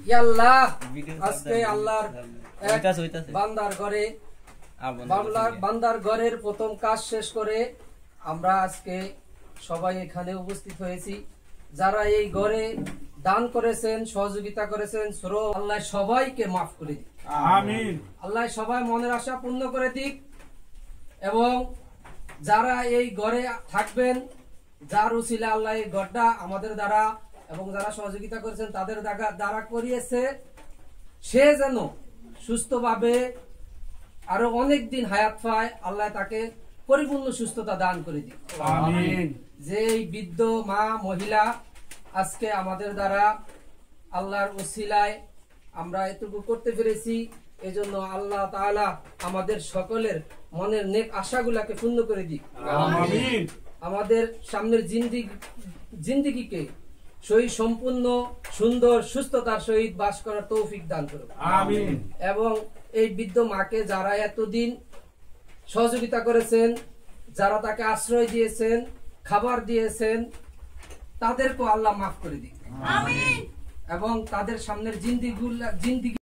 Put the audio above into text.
ইয়া আল্লাহ, আজকে আল্লাহর বান্দার ঘরের প্রথম কাজ শেষ করে আমরা আজকে সবাই এখানে উপস্থিত হয়েছি। যারা এই ঘরে দান করেছেন, সহযোগিতা করেছেন, আল্লাহ সবাইকে মাফ করে দিক, আমিন। আল্লাহ সবাই মনের আশা পূর্ণ করে দিক। এবং যারা এই ঘরে থাকবেন, যার উসিলা আল্লাহ এই ঘরটা আমাদের দ্বারা এবং যারা সহযোগিতা করেছেন তাদের দ্বারা করিয়েছে, সে যেন সুস্থভাবে আরো অনেক দিন হায়াত পায়, আল্লাহ তাকে পরিপূর্ণ সুস্থতা দান করে দিক, আমিন। যে বৃদ্ধ মা মহিলা আজকে আমাদের দ্বারা আল্লাহর উসিলায় আমরা এতটুকু করতে পেরেছি, এজন্য আল্লাহ তাআলা আমাদের সকলের মনের নেক আশাগুলাকে পূর্ণ করে দিক, আমিন। আমাদের সামনের জিন্দেগিকে সহি সম্পূর্ণ সুন্দর সুস্থতার সহিত বাস করার তৌফিক দান করুন, আমিন। এবং এই বৃদ্ধ মাকে যারা এতদিন সহযোগিতা করেছেন, যারা তাকে আশ্রয় দিয়েছেন, খাবার দিয়েছেন, তাদেরকে আল্লাহ মাফ করে দিন, আমিন। এবং তাদের সামনের জিন্দেগি